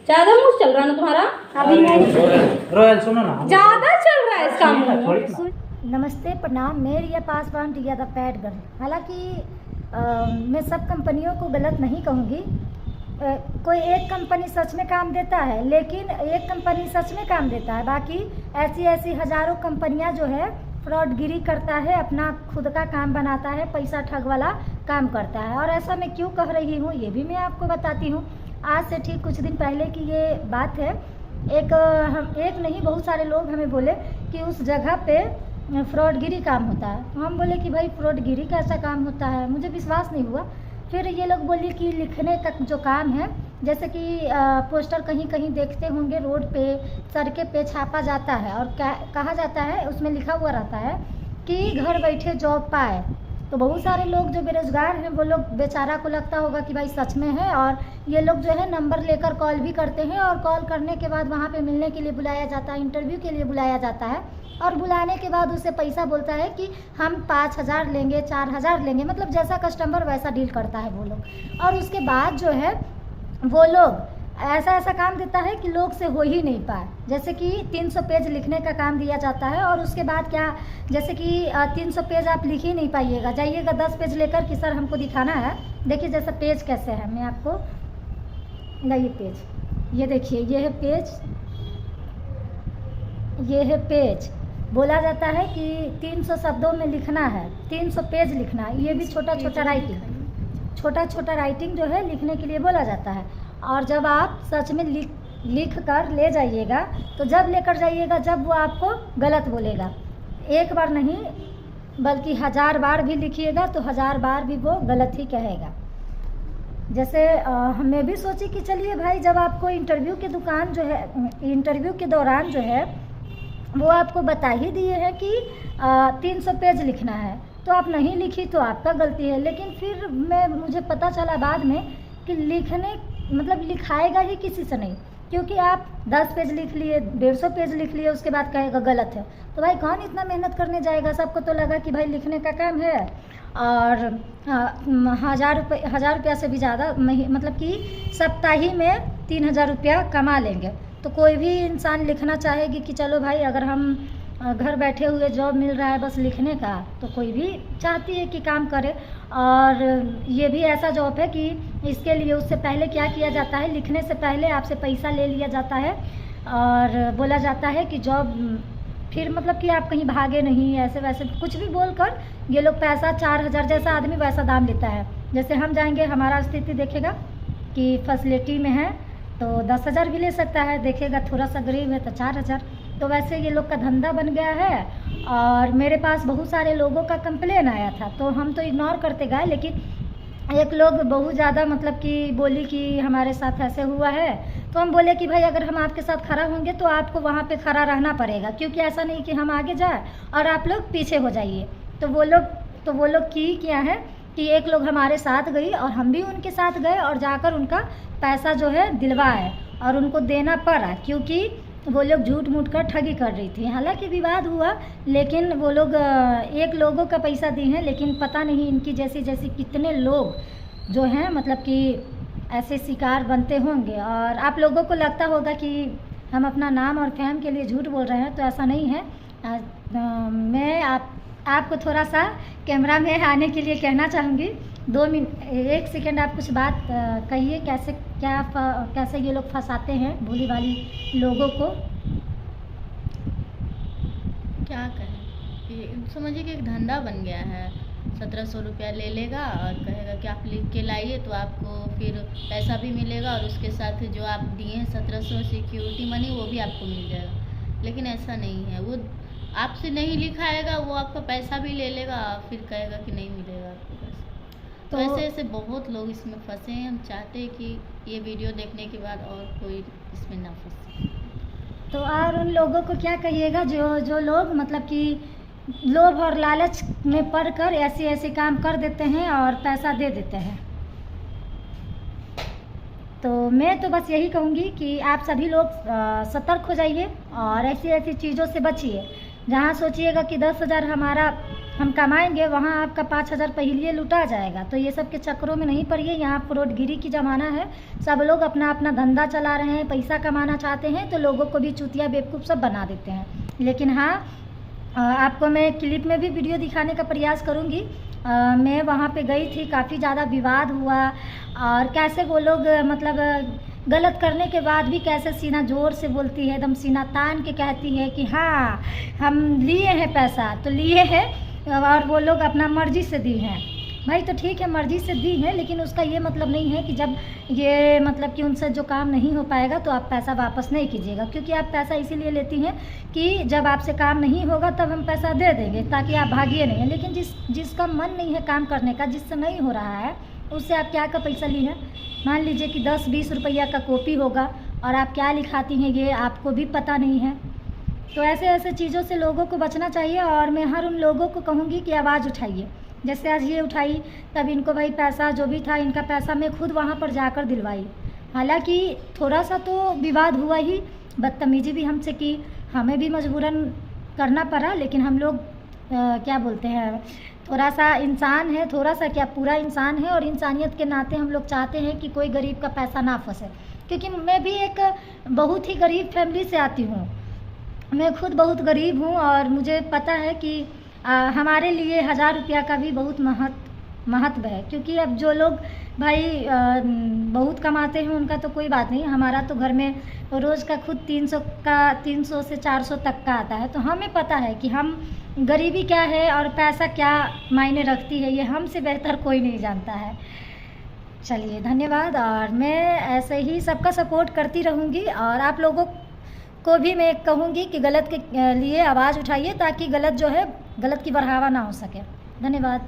ज्यादा मूड चल रहा ना तुम्हारा अभी रोयल सुनो ना, ज्यादा चल रहा है इसका मूड। नमस्ते प्रणाम। मेरे ये पास वांट किया था पैड गर्ल। हालांकि मैं सब कंपनियों को गलत नहीं कहूँगी। कोई एक कंपनी सच में काम देता है, लेकिन एक कंपनी सच में काम देता है, बाकी ऐसी ऐसी हज़ारों कंपनियां जो है फ्रॉडगिरी करता है, अपना खुद का काम बनाता है, पैसा ठग वाला काम करता है। और ऐसा मैं क्यों कह रही हूँ ये भी मैं आपको बताती हूँ। आज से ठीक कुछ दिन पहले की ये बात है। एक नहीं बहुत सारे लोग हमें बोले कि उस जगह पे फ्रॉडगिरी काम होता है। हम बोले कि भाई फ्रॉडगिरी कैसा काम होता है, मुझे विश्वास नहीं हुआ। फिर ये लोग बोले कि लिखने का जो काम है, जैसे कि पोस्टर कहीं कहीं देखते होंगे रोड पे, सड़कें पे छापा जाता है और कहा जाता है, उसमें लिखा हुआ रहता है कि घर बैठे जॉब पाए। तो बहुत सारे लोग जो बेरोजगार हैं वो लोग बेचारा को लगता होगा कि भाई सच में है, और ये लोग जो है नंबर लेकर कॉल भी करते हैं, और कॉल करने के बाद वहाँ पे मिलने के लिए बुलाया जाता है, इंटरव्यू के लिए बुलाया जाता है, और बुलाने के बाद उसे पैसा बोलता है कि हम 5,000 लेंगे, 4,000 लेंगे, मतलब जैसा कस्टमर वैसा डील करता है वो लोग। और उसके बाद जो है वो लोग ऐसा काम देता है कि लोग से हो ही नहीं पाए। जैसे कि 300 पेज लिखने का काम दिया जाता है, और उसके बाद क्या, जैसे कि 300 पेज आप लिख ही नहीं पाइएगा, जाइएगा 10 पेज लेकर कि सर हमको दिखाना है। देखिए जैसे पेज कैसे है, मैं आपको लाइए पेज, ये देखिए ये है पेज, ये है पेज। बोला जाता है कि 300 शब्दों में लिखना है, 300 पेज लिखना है। ये भी छोटा छोटा राइटिंग जो है लिखने के लिए बोला जाता है। और जब आप सच में लिख कर ले जाइएगा, तो जब लेकर जाइएगा जब वो आपको गलत बोलेगा, एक बार नहीं बल्कि 1000 बार भी लिखिएगा तो 1000 बार भी वो गलत ही कहेगा। जैसे मैं भी सोची कि चलिए भाई, जब आपको इंटरव्यू के दुकान जो है, इंटरव्यू के दौरान जो है वो आपको बता ही दिए हैं कि 300 पेज लिखना है, तो आप नहीं लिखी तो आपका गलती है। लेकिन फिर मुझे पता चला बाद में कि लिखने मतलब लिखाएगा ही किसी से नहीं, क्योंकि आप 10 पेज लिख लिए, 150 पेज लिख लिए, उसके बाद कहेगा गलत है, तो भाई कौन इतना मेहनत करने जाएगा। सबको तो लगा कि भाई लिखने का काम है, और 1000 रुपया से भी ज़्यादा मतलब कि सप्ताही में 3000 रुपया कमा लेंगे। तो कोई भी इंसान लिखना चाहेगी कि चलो भाई, अगर हम घर बैठे हुए जॉब मिल रहा है बस लिखने का, तो कोई भी चाहती है कि काम करे। और ये भी ऐसा जॉब है कि इसके लिए उससे पहले क्या किया जाता है, लिखने से पहले आपसे पैसा ले लिया जाता है, और बोला जाता है कि जॉब फिर मतलब कि आप कहीं भागे नहीं, ऐसे वैसे कुछ भी बोलकर ये लोग पैसा 4000, जैसा आदमी वैसा दाम लेता है। जैसे हम जाएंगे, हमारा स्थिति देखेगा कि फैसिलिटी में है तो 10,000 भी ले सकता है, देखेगा थोड़ा सा गरीब है तो 4000। तो वैसे ये लोग का धंधा बन गया है। और मेरे पास बहुत सारे लोगों का कंप्लेन आया था, तो हम तो इग्नोर करते गए, लेकिन एक लोग बहुत ज़्यादा मतलब कि बोली कि हमारे साथ ऐसे हुआ है। तो हम बोले कि भाई अगर हम आपके साथ खड़ा होंगे तो आपको वहाँ पे खड़ा रहना पड़ेगा, क्योंकि ऐसा नहीं कि हम आगे जाए और आप लोग पीछे हो जाइए। तो वो लोग क्या है कि एक लोग हमारे साथ गई और हम भी उनके साथ गए, और जाकर उनका पैसा जो है दिलवाए, और उनको देना पड़ा, क्योंकि वो लोग झूठ मूठ कर ठगी कर रही थी। हालांकि विवाद हुआ, लेकिन वो लोग एक लोगों का पैसा दी हैं, लेकिन पता नहीं इनकी जैसी कितने लोग जो हैं मतलब कि ऐसे शिकार बनते होंगे। और आप लोगों को लगता होगा कि हम अपना नाम और फैम के लिए झूठ बोल रहे हैं, तो ऐसा नहीं है। मैं आपको थोड़ा सा कैमरा में आने के लिए कहना चाहूँगी। 1 सेकेंड आप कुछ बात कहिए, कैसे ये लोग फंसाते हैं भोली भाली लोगों को। क्या कहें कि समझिए कि एक धंधा बन गया है। 1700 रुपया ले लेगा और कहेगा कि आप लिख के लाइए तो आपको फिर पैसा भी मिलेगा, और उसके साथ जो आप दिए हैं 1700 सिक्योरिटी मनी वो भी आपको मिल जाएगा। लेकिन ऐसा नहीं है, वो आपसे नहीं लिखाएगा, वो आपका पैसा भी ले लेगा, फिर कहेगा कि नहीं मिलेगा आपको पैसा। तो ऐसे बहुत लोग इसमें फंसे हैं। हम चाहते हैं कि ये वीडियो देखने के बाद और कोई इसमें ना फंसे। तो और उन लोगों को क्या कहिएगा जो लोग मतलब कि लोभ और लालच में पड़कर ऐसे काम कर देते हैं और पैसा दे देते हैं। तो मैं तो बस यही कहूँगी कि आप सभी लोग सतर्क हो जाइए और ऐसी चीज़ों से बचिए। जहाँ सोचिएगा कि 10,000 हमारा हम कमाएंगे वहाँ आपका 5,000 पहले लुटा जाएगा। तो ये सब के चक्करों में नहीं पड़िए। यहाँ फ्रॉडगिरी की ज़माना है, सब लोग अपना अपना धंधा चला रहे हैं, पैसा कमाना चाहते हैं तो लोगों को भी चूतिया बेवकूफ़ सब बना देते हैं। लेकिन हाँ, आपको मैं क्लिप में भी वीडियो दिखाने का प्रयास करूँगी। मैं वहाँ पे गई थी, काफ़ी ज़्यादा विवाद हुआ और कैसे वो लोग मतलब गलत करने के बाद भी कैसे सीना ज़ोर से बोलती है, एकदम सीना तान के कहती है कि हाँ हम लिए हैं पैसा, तो लिए हैं और वो लोग अपना मर्ज़ी से दी हैं। भाई तो ठीक है, मर्ज़ी से दी है, लेकिन उसका ये मतलब नहीं है कि जब ये मतलब कि उनसे जो काम नहीं हो पाएगा तो आप पैसा वापस नहीं कीजिएगा। क्योंकि आप पैसा इसीलिए लेती हैं कि जब आपसे काम नहीं होगा तब हम पैसा दे देंगे ताकि आप भागिए नहीं। लेकिन जिसका मन नहीं है काम करने का, जिससे नहीं हो रहा है, उससे आप क्या का पैसा ली है। मान लीजिए कि 10-20 रुपया का कॉपी होगा और आप क्या लिखाती हैं ये आपको भी पता नहीं है। तो ऐसे ऐसे चीज़ों से लोगों को बचना चाहिए। और मैं हर उन लोगों को कहूँगी कि आवाज़ उठाइए। जैसे आज ये उठाई, तब इनको भाई पैसा जो भी था, इनका पैसा मैं खुद वहाँ पर जाकर दिलवाई। हालांकि थोड़ा सा तो विवाद हुआ ही, बदतमीजी भी हमसे की, हमें भी मजबूरन करना पड़ा। लेकिन हम लोग क्या बोलते हैं, थोड़ा सा इंसान है, थोड़ा सा क्या पूरा इंसान है, और इंसानियत के नाते हम लोग चाहते हैं कि कोई गरीब का पैसा ना फंसे। क्योंकि मैं भी एक बहुत ही गरीब फैमिली से आती हूँ, मैं खुद बहुत गरीब हूँ और मुझे पता है कि हमारे लिए 1,000 रुपया का भी बहुत महत्व है। क्योंकि अब जो लोग भाई बहुत कमाते हैं उनका तो कोई बात नहीं, हमारा तो घर में रोज़ का खुद 300 से 400 तक का आता है। तो हमें पता है कि हम गरीबी क्या है और पैसा क्या मायने रखती है, ये हमसे बेहतर कोई नहीं जानता है। चलिए धन्यवाद। और मैं ऐसे ही सबका सपोर्ट करती रहूँगी और आप लोगों को भी मैं कहूँगी कि गलत के लिए आवाज़ उठाइए ताकि गलत जो है, गलत की बढ़ावा ना हो सके। धन्यवाद।